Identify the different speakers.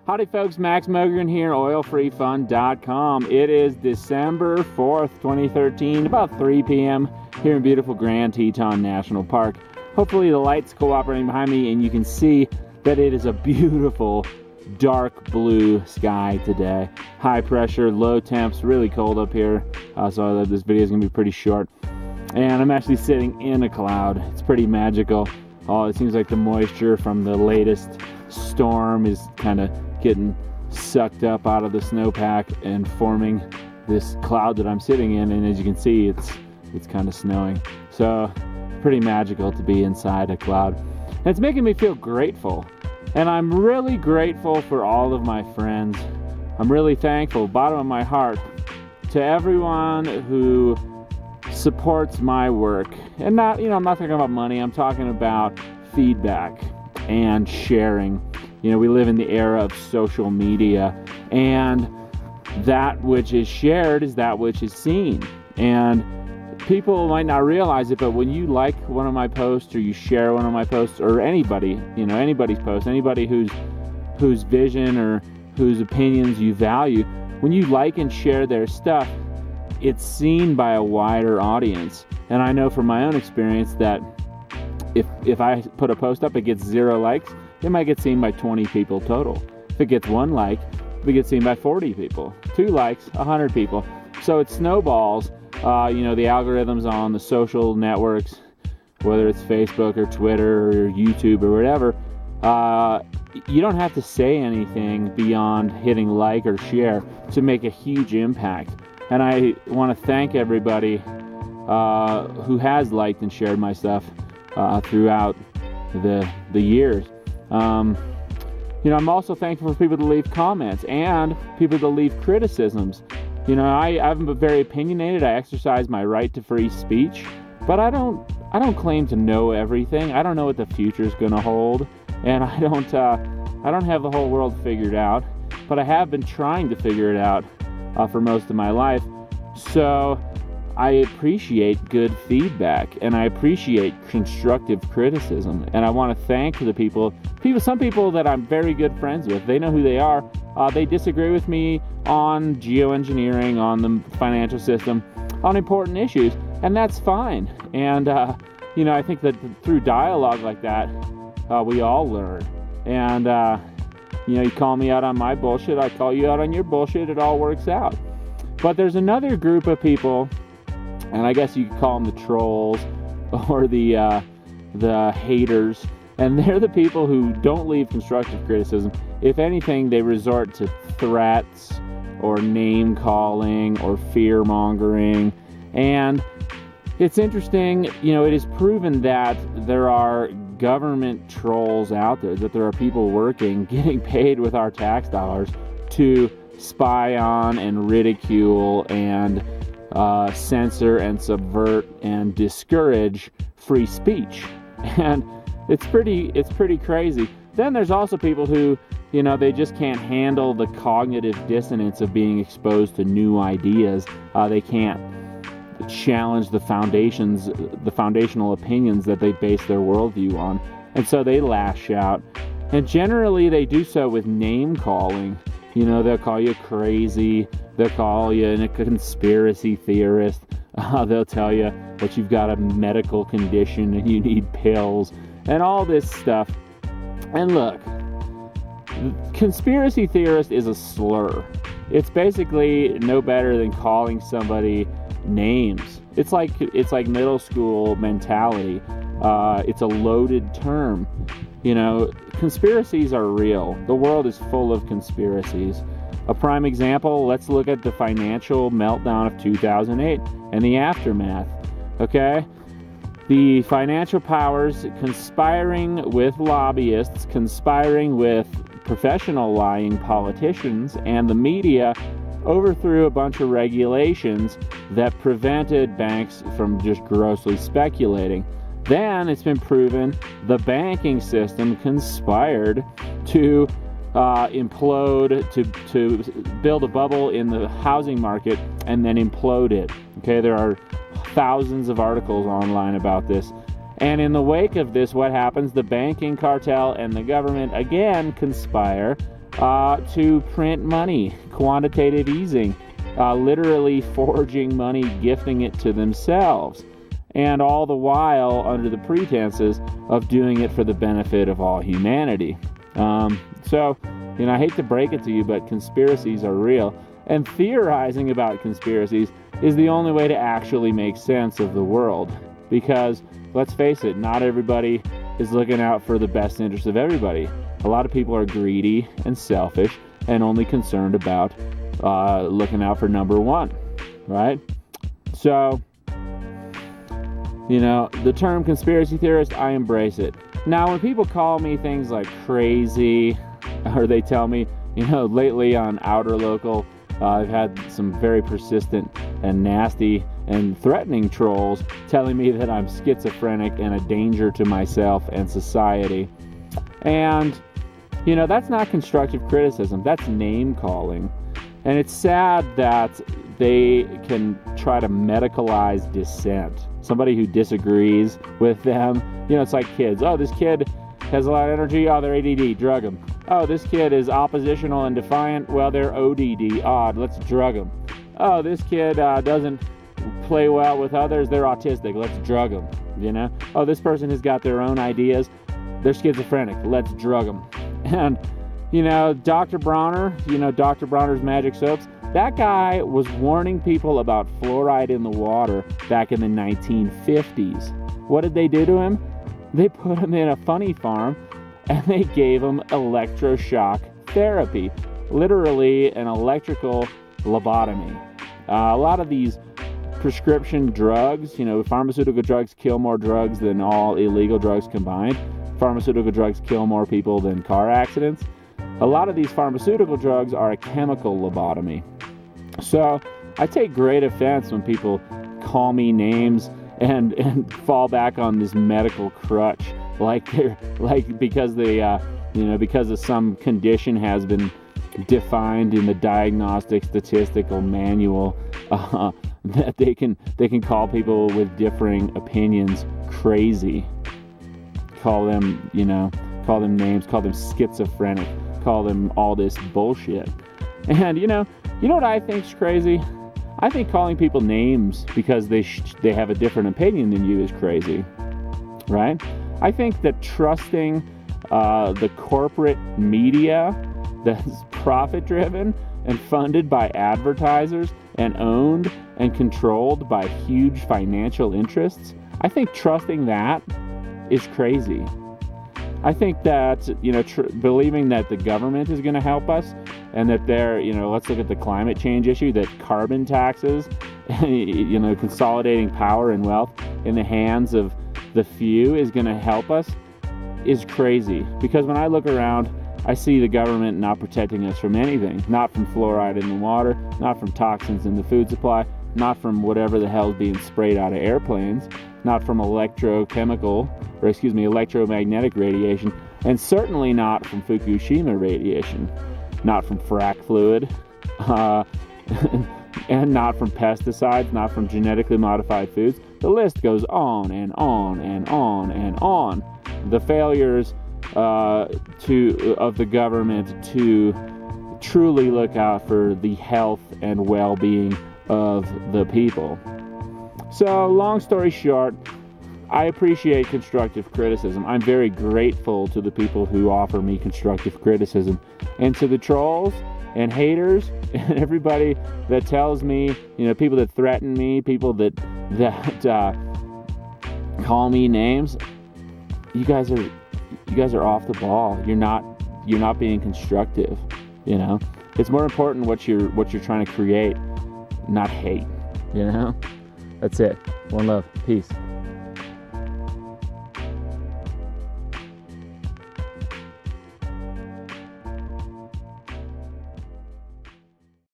Speaker 1: Howdy folks, Max Mogren here, oilfreefun.com. It is December 4th, 2013, about 3 p.m. here in beautiful Grand Teton National Park. Hopefully the light's cooperating behind me and you can see that it is a beautiful dark blue sky today. High pressure, low temps, really cold up here, so this video is going to be pretty short. And I'm actually sitting in a cloud. It's pretty magical. It seems like the moisture from the latest storm is kind of getting sucked up out of the snowpack and forming this cloud that I'm sitting in, and as you can see, it's kind of snowing. So pretty magical to be inside a cloud. And it's making me feel grateful. And I'm really grateful for all of my friends. I'm really thankful, bottom of my heart, to everyone who supports my work. And I'm not talking about money, I'm talking about feedback and sharing. We live in the era of social media, and that which is shared is that which is seen. And people might not realize it, but when you like one of my posts or you share one of my posts, or anybody's post, anybody whose vision or whose opinions you value, when you like and share their stuff, it's seen by a wider audience. And I know from my own experience that if I put a post up, it gets 0 likes, it might get seen by 20 people total. If it gets 1 like, it gets seen by 40 people. 2 likes, 100 people. So it snowballs. The algorithms on the social networks, whether it's Facebook or Twitter or YouTube or whatever, you don't have to say anything beyond hitting like or share to make a huge impact. And I want to thank everybody who has liked and shared my stuff throughout the years. I'm also thankful for people to leave comments and people to leave criticisms. I'm very opinionated. I exercise my right to free speech, but I don't claim to know everything. I don't know what the future is going to hold, and I don't have the whole world figured out, but I have been trying to figure it out for most of my life. So I appreciate good feedback, and I appreciate constructive criticism, and I want to thank some people that I'm very good friends with. They know who they are. They disagree with me on geoengineering, on the financial system, on important issues, and that's fine. And I think that through dialogue like that, we all learn. And you call me out on my bullshit, I call you out on your bullshit. It all works out. But there's another group of people, and I guess you could call them the trolls or the haters, and they're the people who don't leave constructive criticism. If anything, they resort to threats or name calling or fear mongering. And it's interesting, it is proven that there are government trolls out there, that there are people working, getting paid with our tax dollars to spy on and ridicule and censor and subvert and discourage free speech. And it's pretty crazy. Then there's also people who, they just can't handle the cognitive dissonance of being exposed to new ideas. They can't challenge the foundational opinions that they base their worldview on. And so they lash out. And generally they do so with name calling. They'll call you crazy. They'll call you a conspiracy theorist. They'll tell you that you've got a medical condition and you need pills and all this stuff. And look, conspiracy theorist is a slur. It's basically no better than calling somebody names. It's like middle school mentality. It's a loaded term. Conspiracies are real. The world is full of conspiracies. A prime example, let's look at the financial meltdown of 2008 and the aftermath. Okay? The financial powers conspiring with lobbyists, conspiring with professional lying politicians, and the media overthrew a bunch of regulations that prevented banks from just grossly speculating. Then it's been proven the banking system conspired to implode, to build a bubble in the housing market and then implode it. Okay, there are thousands of articles online about this. And in the wake of this, what happens? The banking cartel and the government again conspire to print money, quantitative easing, literally forging money, gifting it to themselves, and all the while under the pretenses of doing it for the benefit of all humanity. So, I hate to break it to you, but conspiracies are real, and theorizing about conspiracies is the only way to actually make sense of the world, because, let's face it, not everybody is looking out for the best interest of everybody. A lot of people are greedy and selfish and only concerned about looking out for number one, right? So, the term conspiracy theorist, I embrace it. Now, when people call me things like crazy, or they tell me, lately on Outer Local, I've had some very persistent and nasty and threatening trolls telling me that I'm schizophrenic and a danger to myself and society. And, that's not constructive criticism. That's name calling. And it's sad that they can try to medicalize dissent. Somebody who disagrees with them, it's like kids. Oh, this kid has a lot of energy. Oh, they're ADD. Drug them. Oh, this kid is oppositional and defiant. Well, they're ODD. Odd. Let's drug them. Oh, this kid doesn't play well with others. They're autistic. Let's drug them. Oh, this person has got their own ideas. They're schizophrenic. Let's drug them. And, Dr. Bronner, Dr. Bronner's Magic Soaps, that guy was warning people about fluoride in the water back in the 1950s. What did they do to him? They put him in a funny farm and they gave him electroshock therapy, literally an electrical lobotomy. A lot of these prescription drugs, pharmaceutical drugs kill more drugs than all illegal drugs combined. Pharmaceutical drugs kill more people than car accidents. A lot of these pharmaceutical drugs are a chemical lobotomy. So I take great offense when people call me names and fall back on this medical crutch, because of some condition has been defined in the diagnostic statistical manual, that they can call people with differing opinions crazy. Call them names, call them schizophrenic, call them all this bullshit. And you know what I think's crazy? I think calling people names because they have a different opinion than you is crazy, right? I think that trusting the corporate media that's profit-driven and funded by advertisers and owned and controlled by huge financial interests, I think trusting that is crazy. I think that, believing that the government is going to help us and that they're, let's look at the climate change issue, that carbon taxes, consolidating power and wealth in the hands of the few is going to help us is crazy. Because when I look around, I see the government not protecting us from anything, not from fluoride in the water, not from toxins in the food supply, not from whatever the hell is being sprayed out of airplanes, not from electromagnetic radiation, and certainly not from Fukushima radiation, not from frack fluid, and not from pesticides, not from genetically modified foods. The list goes on and on and on and on. The failures of the government to truly look out for the health and well-being of the people. So, long story short, I appreciate constructive criticism. I'm very grateful to the people who offer me constructive criticism, and to the trolls and haters and everybody that tells me, people that threaten me, people that call me names. You guys are off the ball. You're not being constructive. It's more important what you're trying to create, not hate. That's it. One love. Peace.